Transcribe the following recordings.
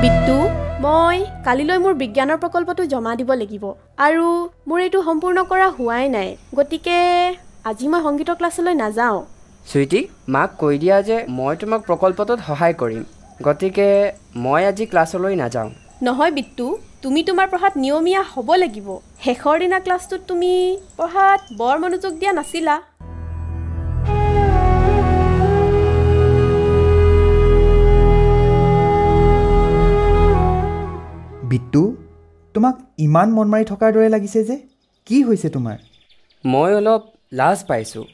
বিট্টু, মই কালিলৈ মোৰ বিজ্ঞানৰ প্ৰকল্পটো জমা দিব লাগিব আৰু মোৰ এইটো সম্পূৰ্ণ কৰা হোৱাই নাই, গতিকে আজি মই সংগীতৰ ক্লাছলৈ নাযাওঁ। সুইটি, মাক কৈ দিয়া যে মই তোমাক প্ৰকল্পটোত সহায় কৰিম, গতিকে মই আজি ক্লাছলৈ নাযাওঁ। নহয় বিট্টু, তুমি তোমাৰ পঢ়াত নিয়মীয়া হ'ব লাগিব। শেষৰ দিনা ক্লাছটোত তুমি পঢ়াত বৰ মনোযোগ দিয়া নাছিলা। বিট্টু, তোমাক ইমান মন মাৰি থকাৰ দৰে লাগিছে যে, কি হৈছে তোমাৰ? মই অলপ লাজ পাইছোঁ।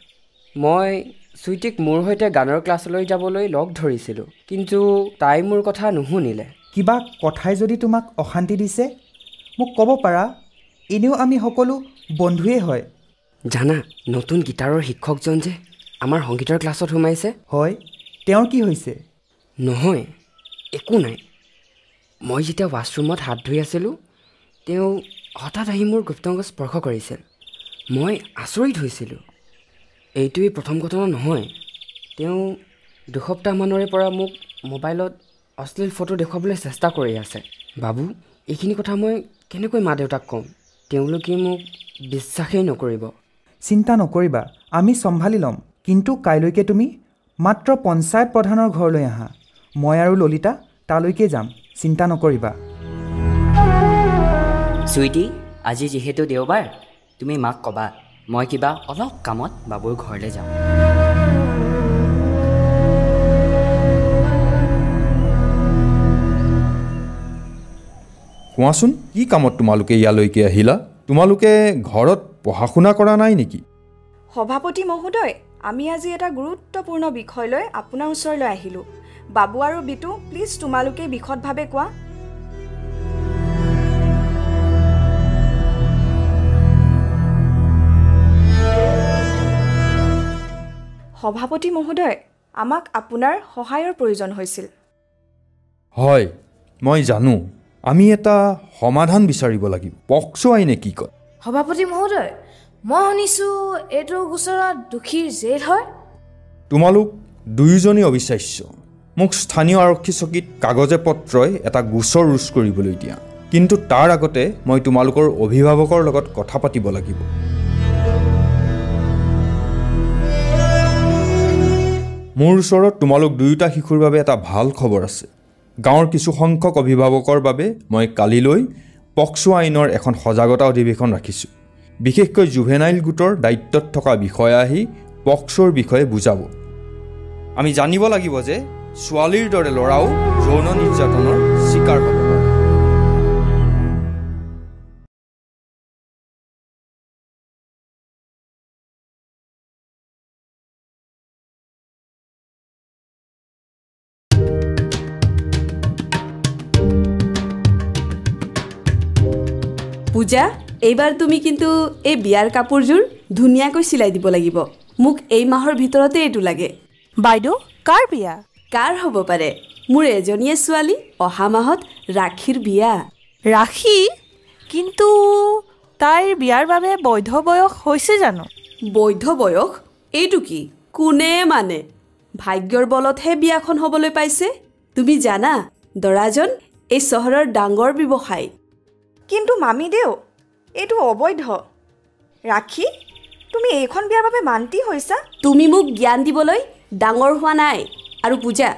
মই সুইটিক মোৰ সৈতে গানৰ ক্লাছলৈ যাবলৈ লগ ধৰিছিলোঁ, কিন্তু তাই মোৰ কথা নুশুনিলে। কিবা কথাই যদি তোমাক অশান্তি দিছে মোক ক'ব পাৰা, এনেও আমি সকলো বন্ধুৱেই হয়। জানা, নতুন গীটাৰৰ শিক্ষকজন যে আমাৰ সংগীতৰ ক্লাছত সোমাইছে। হয়, তেওঁৰ কি হৈছে? নহয়, একো নাই। মই যেতিয়া ৱাছৰুমত হাত ধুই আছিলোঁ, তেওঁ হঠাৎ আহি মোৰ গুপ্তাংগ স্পৰ্শ কৰিছিল। মই আচৰিত হৈছিলোঁ। এইটোৱেই প্ৰথম ঘটনা নহয়। তেওঁ দুসপ্তাহমানৰে পৰা মোক মোবাইলত অশ্লীল ফটো দেখুৱাবলৈ চেষ্টা কৰি আছে। বাবু, এইখিনি কথা মই কেনেকৈ মা দেউতাক ক'ম? তেওঁলোকে মোক বিশ্বাসেই নকৰিব। চিন্তা নকৰিবা, আমি চম্ভালি ল'ম। কিন্তু কাইলৈকে তুমি মাত্ৰ পঞ্চায়ত প্ৰধানৰ ঘৰলৈ আহা। মই আৰু ললিতা তালৈকে যাম, চিন্তা নকৰিবা। চুইটি, আজি যিহেতু দেওবাৰ, তুমি মাক ক'বা মই কিবা অলপ কামত বাবুৰ ঘৰলৈ যাওঁ। কোৱাচোন, কি কামত তোমালোকে ইয়ালৈকে আহিলা? তোমালোকে ঘৰত পঢ়া শুনা কৰা নাই নেকি? সভাপতি মহোদয়, আমি আজি এটা গুৰুত্বপূৰ্ণ বিষয় লৈ আপোনাৰ ওচৰলৈ আহিলোঁ। বাবু আৰু বিটু, প্লিজ তোমালোকে বিশদভাৱে কোৱা। সভাপতি মহোদয়, আমাক আপোনাৰ সহায়ৰ প্ৰয়োজন হৈছিল। হয়, মই জানো। আমি এটা সমাধান বিচাৰিব লাগিব। পক্সো আইনে কি কয়? সভাপতি মহোদয়, মই শুনিছোঁ এইটো গোচৰত দোষীৰ জেল হয়। তোমালোক দুয়োজনেই অবিশ্বাস্য। মোক স্থানীয় আৰক্ষী চকীত কাগজে পত্ৰই এটা গোচৰ ৰুজ কৰিবলৈ দিয়া, কিন্তু তাৰ আগতে মই তোমালোকৰ অভিভাৱকৰ লগত কথা পাতিব লাগিব। মোৰ ওচৰত তোমালোক দুয়োটা শিশুৰ বাবে এটা ভাল খবৰ আছে। গাঁৱৰ কিছু সংখ্যক অভিভাৱকৰ বাবে মই কালিলৈ পক্সো আইনৰ এখন সজাগতা অধিৱেশন ৰাখিছোঁ। বিশেষকৈ জুভেনাইল গোটৰ দায়িত্বত থকা বিষয়া আহি পক্সোৰ বিষয়ে বুজাব। আমি জানিব লাগিব যে ছোৱালীৰ দৰে ল'ৰাও যৌন নিৰ্যাতনৰ চিকাৰ হ'ব পাৰে। পূজা, এইবাৰ তুমি কিন্তু এই বিয়াৰ কাপোৰযোৰ ধুনীয়াকৈ চিলাই দিব লাগিব। মোক এই মাহৰ ভিতৰতে এইটো লাগে। বাইদেউ, কাৰ বিয়া? কাৰ হ'ব পাৰে? মোৰ এজনীয়ে ছোৱালী, অহা মাহত ৰাখীৰ বিয়া। ৰাখী? কিন্তু তাইৰ বিয়াৰ বাবে বৈধ বয়স হৈছে জানো? বৈধ বয়স? এইটো কি? কোনে মানে? ভাগ্যৰ বলতহে বিয়াখন হ'বলৈ পাইছে। তুমি জানা, দৰাজন এই চহৰৰ ডাঙৰ ব্যৱসায়ী। কিন্তু মামী দেউ, এইটো অবৈধ। ৰাখী, তুমি এইখন বিয়াৰ বাবে মান্তি হৈছা? তুমি মোক জ্ঞান দিবলৈ ডাঙৰ হোৱা নাই। আৰু পূজা,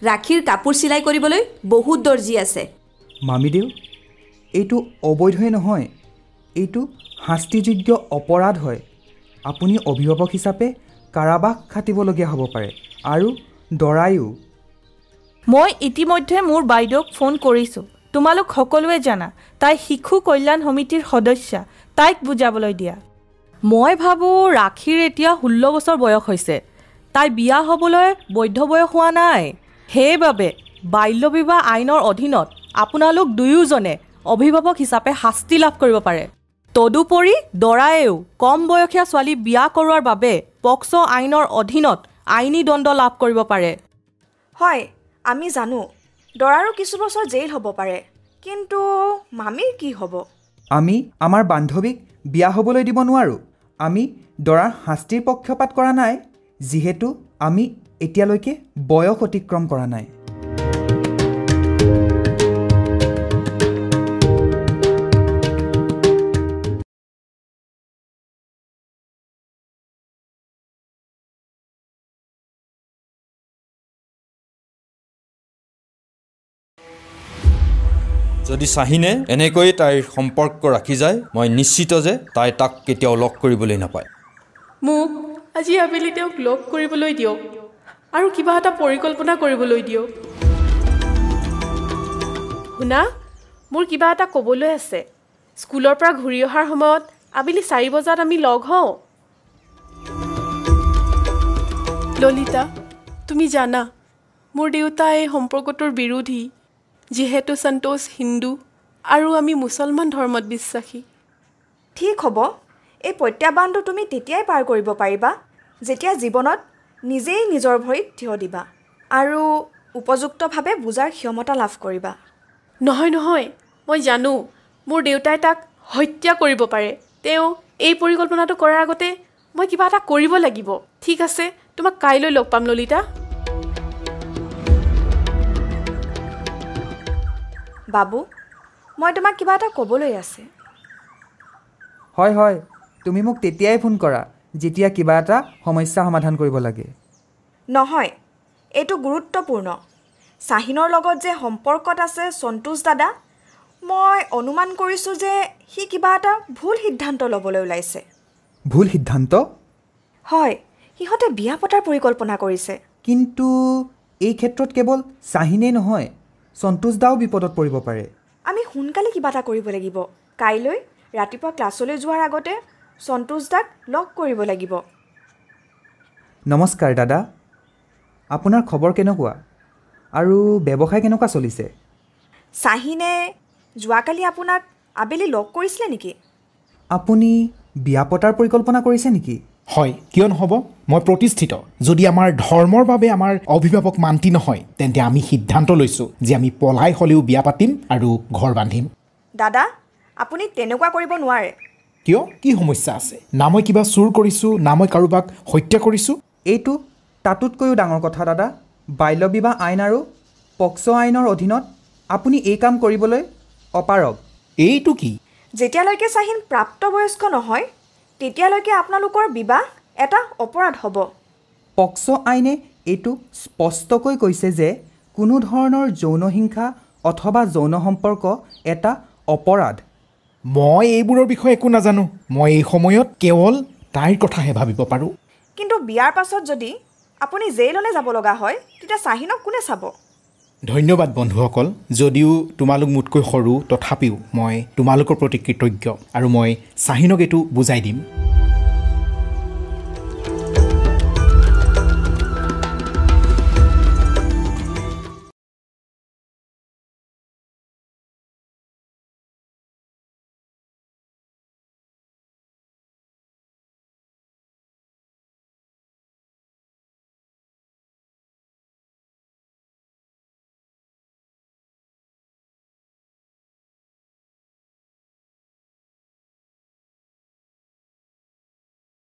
ৰাখীৰ কাপোৰ চিলাই কৰিবলৈ বহুত দৰ্জী আছে। মামীদেউ, এইটো অবৈধই নহয়, এইটো শাস্তিযোগ্য অপৰাধ হয়। আপুনি অভিভাৱক হিচাপে কাৰাবাস খাটিবলগীয়া হ'ব পাৰে, আৰু দৰায়ো। মই ইতিমধ্যে মোৰ বাইদেউক ফোন কৰিছোঁ। তোমালোক সকলোৱে জানা, তাই শিশু কল্যাণ সমিতিৰ সদস্যা। তাইক বুজাবলৈ দিয়া। মই ভাবোঁ ৰাখীৰ এতিয়া 16 বছৰ বয়স হৈছে। তাই বিয়া হ'বলৈ বৈধ বয়স হোৱা নাই। সেইবাবে বাল্য বিবাহ আইনৰ অধীনত আপোনালোক দুয়োজনে অভিভাৱক হিচাপে শাস্তি লাভ কৰিব পাৰে। তদুপৰি দৰায়েও কম বয়সীয়া ছোৱালী বিয়া কৰোৱাৰ বাবে পক্সো আইনৰ অধীনত আইনী দণ্ড লাভ কৰিব পাৰে। হয়, আমি জানো দৰাৰো কিছু বছৰ জেইল হ'ব পাৰে, কিন্তু মামীৰ কি হ'ব? আমি আমাৰ বান্ধৱীক বিয়া হ'বলৈ দিব নোৱাৰোঁ। আমি দৰাৰ শাস্তিৰ পক্ষপাত কৰা নাই, যিহেতু আমি এতিয়ালৈকে বয়স অতিক্ৰম কৰা নাই। যদি চাহিনে এনেকৈ তাইৰ সম্পৰ্ক ৰাখি যায় মই নিশ্চিত যে তাই তাক কেতিয়াও লগ কৰিবলৈ নাপায়। মোক আজি আবেলি তেওঁক লগ কৰিবলৈ দিয়ক আৰু কিবা এটা পৰিকল্পনা কৰিবলৈ দিয়ক। শুনা, মোৰ কিবা এটা ক'বলৈ আছে। স্কুলৰ পৰা ঘূৰি অহাৰ সময়ত আবেলি 4 বজাত আমি লগ হওঁ। ললিতা, তুমি জানা মোৰ দেউতা এই সম্পৰ্কটোৰ বিৰোধী, যিহেতু সন্তোষ হিন্দু আৰু আমি মুছলমান ধৰ্মত বিশ্বাসী। ঠিক হ'ব, এই প্ৰত্যাহ্বানটো তুমি তেতিয়াই পাৰ কৰিব পাৰিবা যেতিয়া জীৱনত নিজেই নিজৰ ভৰিত থিয় দিবা আৰু উপযুক্তভাৱে বুজাৰ ক্ষমতা লাভ কৰিবা। নহয়, মই জানো মোৰ দেউতাই তাক হত্যা কৰিব পাৰে। তেওঁ এই পৰিকল্পনাটো কৰাৰ আগতে মই কিবা এটা কৰিব লাগিব। ঠিক আছে, তোমাক কাইলৈ লগ পাম ললিতা। বাবু, মই তোমাক কিবা এটা ক'বলৈ আছে। হয়, তুমি মোক তেতিয়াই ফোন কৰা যেতিয়া কিবা এটা সমস্যা সমাধান কৰিব লাগে। নহয়, এইটো গুৰুত্বপূৰ্ণ। চাহিনৰ লগত যে সম্পৰ্কত আছে সন্তোষ দাদা, মই অনুমান কৰিছোঁ যে সি কিবা এটা ভুল সিদ্ধান্ত ল'বলৈ ওলাইছে। ভুল সিদ্ধান্ত? হয়, সিহঁতে বিয়া পতাৰ পৰিকল্পনা কৰিছে। কিন্তু এই ক্ষেত্ৰত কেৱল চাহিনেই নহয়, সন্তোষ দাও বিপদত পৰিব পাৰে। আমি সোনকালে কিবা এটা কৰিব লাগিব। কাইলৈ ৰাতিপুৱা ক্লাছলৈ যোৱাৰ আগতে সন্তোষ দাক লগ কৰিব লাগিব। নমস্কাৰ দাদা, আপোনাৰ খবৰ কেনেকুৱা আৰু ব্যৱসায় কেনেকুৱা চলিছে? চাহিনে যোৱাকালি আপোনাক আবেলি লগ কৰিছিলে নেকি? আপুনি বিয়া পতাৰ পৰিকল্পনা কৰিছে নেকি? হয়, কিয় নহ'ব? মই প্ৰতিষ্ঠিত। যদি আমাৰ ধৰ্মৰ বাবে আমাৰ অভিভাৱক মান্তি নহয়, তেন্তে আমি সিদ্ধান্ত লৈছোঁ যে আমি পলাই হ'লেও বিয়া পাতিম আৰু ঘৰ বান্ধিম। দাদা, আপুনি তেনেকুৱা কৰিব নোৱাৰে। কিয়? কি সমস্যা আছে? না মই কিবা চুৰ কৰিছোঁ, না মই কাৰোবাক হত্যা কৰিছোঁ। এইটো তাতোতকৈও ডাঙৰ কথা দাদা। বাল্য বিবাহ আইন আৰু পক্সো আইনৰ অধীনত আপুনি এই কাম কৰিবলৈ অপাৰগ। এইটো কি? যেতিয়ালৈকে চাহিন প্ৰাপ্তবয়স্ক নহয় তেতিয়ালৈকে আপোনালোকৰ বিবাহ এটা অপৰাধ হ'ব। পক্সো আইনে এইটো স্পষ্টকৈ কৈছে যে কোনো ধৰণৰ যৌন হিংসা অথবা যৌন সম্পৰ্ক এটা অপৰাধ। মই এইবোৰৰ বিষয়ে একো নাজানো। মই এই সময়ত কেৱল তাইৰ কথাহে ভাবিব পাৰোঁ। কিন্তু বিয়াৰ পাছত যদি আপুনি জেইললৈ যাব লগা হয়, তেতিয়া চাহিনক কোনে চাব? ধন্যবাদ বন্ধুসকল। যদিও তোমালোক মোতকৈ সৰু, তথাপিও মই তোমালোকৰ প্ৰতি কৃতজ্ঞ আৰু মই চাহিনক এইটো বুজাই দিম।